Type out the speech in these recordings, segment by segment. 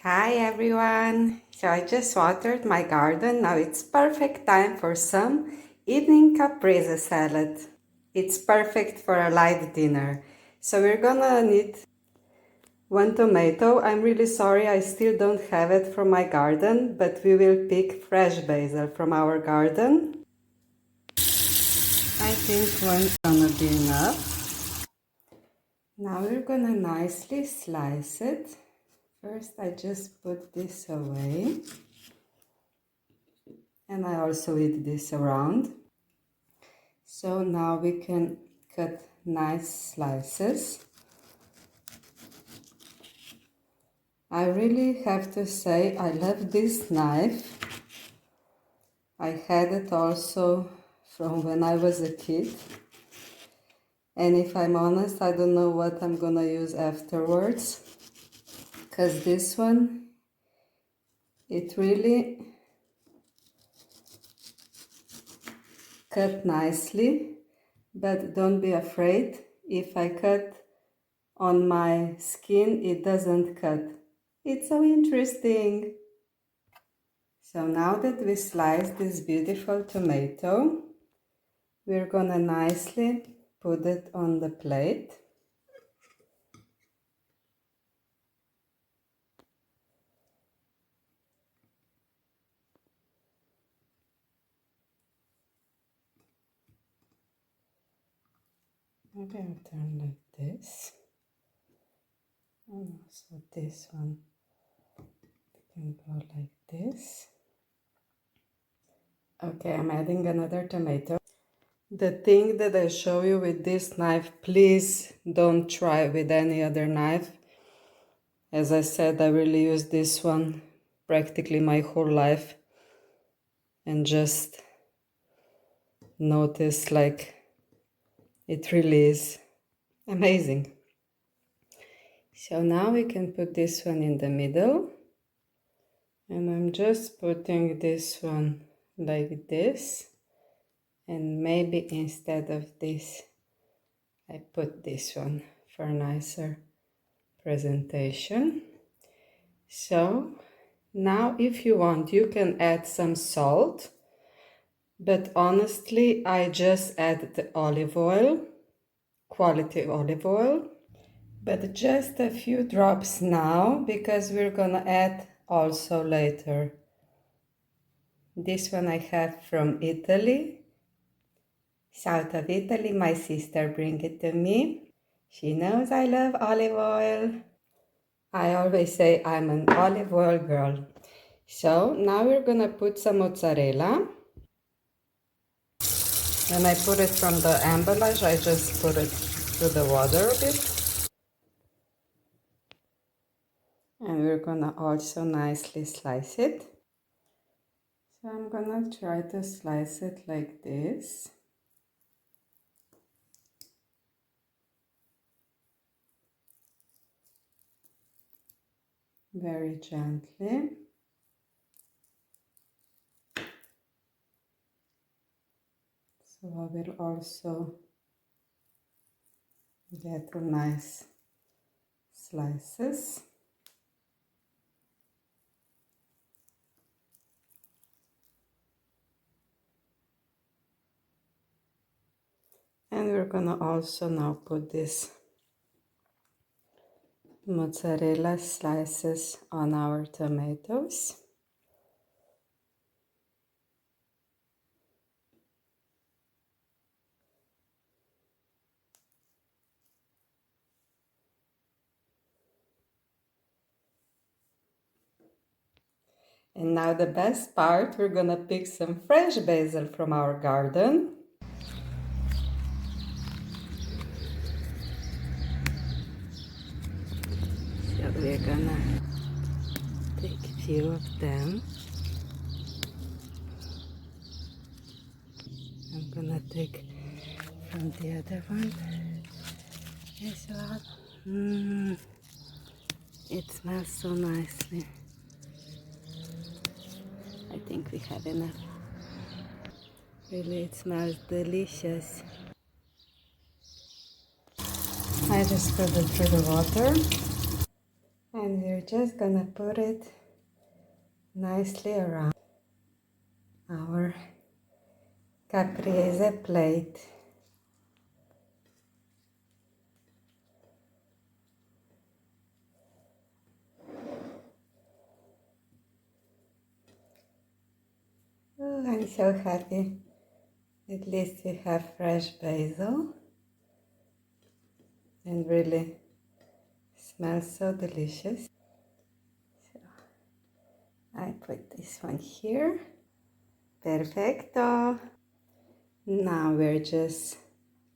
Hi everyone! So I just watered my garden. Now it's perfect time for some evening caprese salad. It's perfect for a light dinner. So we're gonna need one tomato. I'm really sorry I still don't have it from my garden, but we will pick fresh basil from our garden. I think one's gonna be enough. Now we're gonna nicely slice it. First I just put this away. And I also eat this around. So now we can cut nice slices. I really have to say I love this knife. I had it also from when I was a kid. And if I'm honest, I don't know what I'm gonna use afterwards. Because this one, it really cut nicely. But don't be afraid, if I cut on my skin, it doesn't cut. It's so interesting. So now that we sliced this beautiful tomato, we're gonna nicely put it on the plate. Maybe I'll turn like this. And also this one can go like this. Okay, I'm adding another tomato. The thing that I show you with this knife, please don't try with any other knife. As I said, I really use this one practically my whole life and just notice like it really is amazing. So now we can put this one in the middle, and I'm just putting this one like this, and maybe instead of this I put this one for a nicer presentation. So now if you want you can add some salt, but honestly I just add the olive oil, quality olive oil, but just a few drops now because we're gonna add also later. This one I have from Italy, south of Italy. My sister bring it to me. She knows I love olive oil. I always say I'm an olive oil girl. So now we're gonna put some mozzarella. When I put it from the emballage, I just put it through the water a bit. And we're gonna also nicely slice it. So I'm gonna try to slice it like this. Very gently. So I will also get nice slices. And we're gonna also now put this mozzarella slices on our tomatoes. And now the best part, we're gonna pick some fresh basil from our garden. So we're gonna take a few of them. I'm gonna take from the other one as well. It smells so nicely. I think we have enough. Really, it smells delicious. I just put it through the water. And we're just gonna put it nicely around our Caprese plate. Oh, I'm so happy. At least we have fresh basil and really smells so delicious. So I put this one here. Perfecto. Now we're just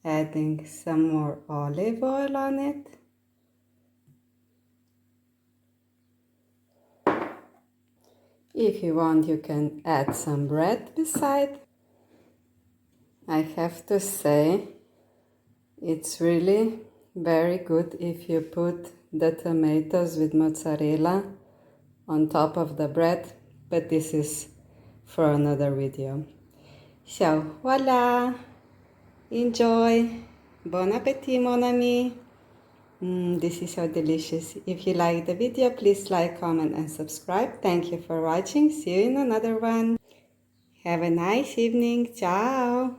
adding some more olive oil on it. If you want, you can add some bread beside. I have to say, it's really very good if you put the tomatoes with mozzarella on top of the bread, but this is for another video. So, voila! Enjoy! Bon appétit, mon ami! This is so delicious. If you like the video, please like, comment, and subscribe. Thank you for watching. See you in another one. Have a nice evening. Ciao!